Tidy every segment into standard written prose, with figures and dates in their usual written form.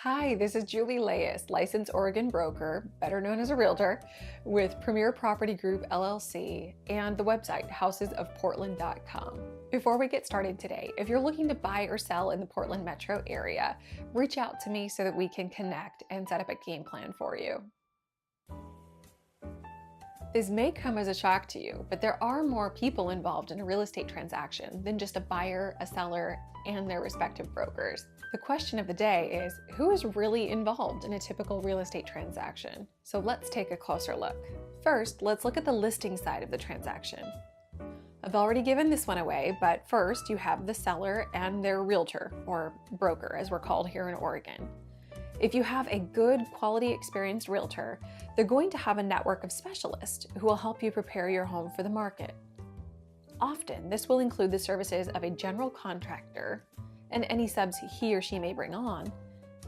Hi, this is Julie Leyes, licensed Oregon broker, better known as a realtor, with Premier Property Group LLC and the website housesofportland.com. Before we get started today, if you're looking to buy or sell in the Portland metro area, reach out to me so that we can connect and set up a game plan for you. This may come as a shock to you, but there are more people involved in a real estate transaction than just a buyer, a seller, and their respective brokers. The question of the day is, who is really involved in a typical real estate transaction? So let's take a closer look. First, let's look at the listing side of the transaction. I've already given this one away, but first you have the seller and their realtor, or broker as we're called here in Oregon. If you have a good, quality, experienced realtor, they're going to have a network of specialists who will help you prepare your home for the market. Often, this will include the services of a general contractor and any subs he or she may bring on,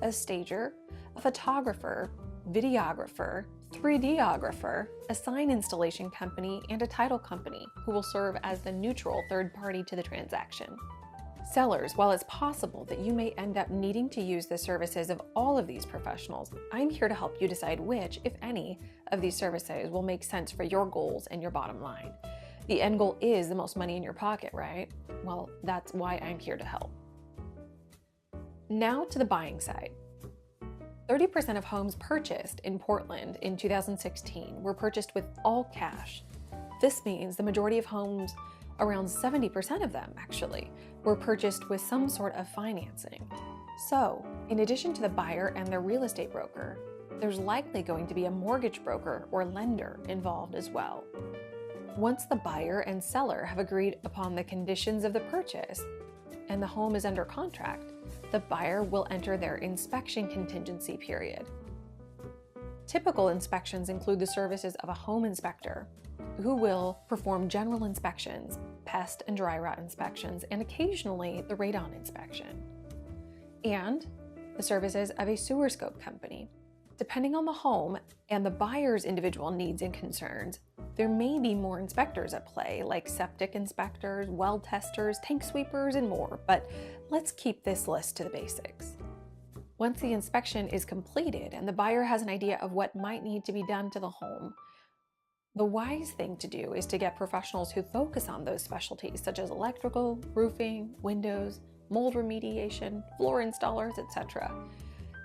a stager, a photographer, videographer, 3Dographer, a sign installation company, and a title company who will serve as the neutral third party to the transaction. Sellers, while it's possible that you may end up needing to use the services of all of these professionals, I'm here to help you decide which, if any, of these services will make sense for your goals and your bottom line. The end goal is the most money in your pocket, right? Well, that's why I'm here to help. Now to the buying side. 30% of homes purchased in Portland in 2016 were purchased with all cash. This means the majority of homes, around 70% of them actually, were purchased with some sort of financing. So, in addition to the buyer and their real estate broker, there's likely going to be a mortgage broker or lender involved as well. Once the buyer and seller have agreed upon the conditions of the purchase and the home is under contract, the buyer will enter their inspection contingency period. Typical inspections include the services of a home inspector, who will perform general inspections, pest and dry rot inspections, and occasionally the radon inspection, and the services of a sewer scope company. Depending on the home and the buyer's individual needs and concerns, there may be more inspectors at play, like septic inspectors, well testers, tank sweepers, and more, but let's keep this list to the basics. Once the inspection is completed and the buyer has an idea of what might need to be done to the home, the wise thing to do is to get professionals who focus on those specialties, such as electrical, roofing, windows, mold remediation, floor installers, etc.,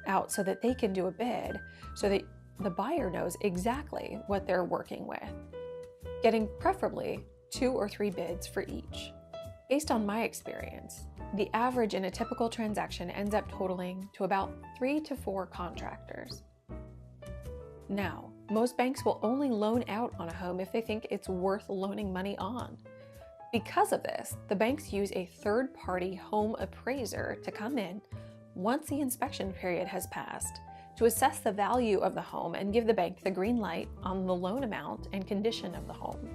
out so that they can do a bid so that the buyer knows exactly what they're working with, getting preferably 2 or 3 bids for each. Based on my experience, the average in a typical transaction ends up totaling to about 3 to 4 contractors. Now, most banks will only loan out on a home if they think it's worth loaning money on. Because of this, the banks use a third-party home appraiser to come in once the inspection period has passed to assess the value of the home and give the bank the green light on the loan amount and condition of the home.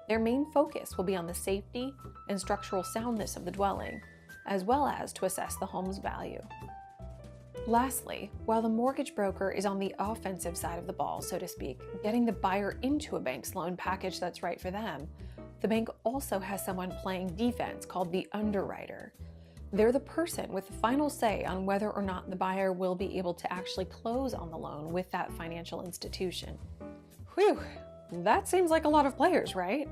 Their main focus will be on the safety and structural soundness of the dwelling, as well as to assess the home's value. Lastly, while the mortgage broker is on the offensive side of the ball, so to speak, getting the buyer into a bank's loan package that's right for them, the bank also has someone playing defense called the underwriter. They're the person with the final say on whether or not the buyer will be able to actually close on the loan with that financial institution. Whew, that seems like a lot of players, right?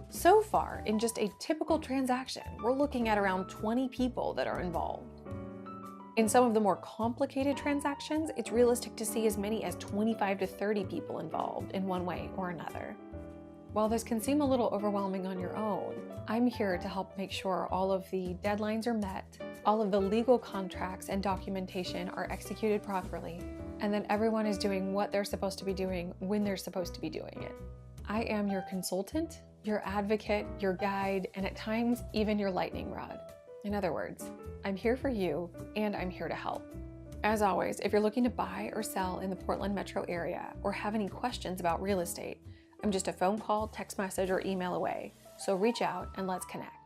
So far, in just a typical transaction, we're looking at around 20 people that are involved. In some of the more complicated transactions, it's realistic to see as many as 25 to 30 people involved in one way or another. While this can seem a little overwhelming on your own, I'm here to help make sure all of the deadlines are met, all of the legal contracts and documentation are executed properly, and that everyone is doing what they're supposed to be doing when they're supposed to be doing it. I am your consultant, your advocate, your guide, and at times even your lightning rod. In other words, I'm here for you and I'm here to help. As always, if you're looking to buy or sell in the Portland metro area or have any questions about real estate, I'm just a phone call, text message, or email away. So reach out and let's connect.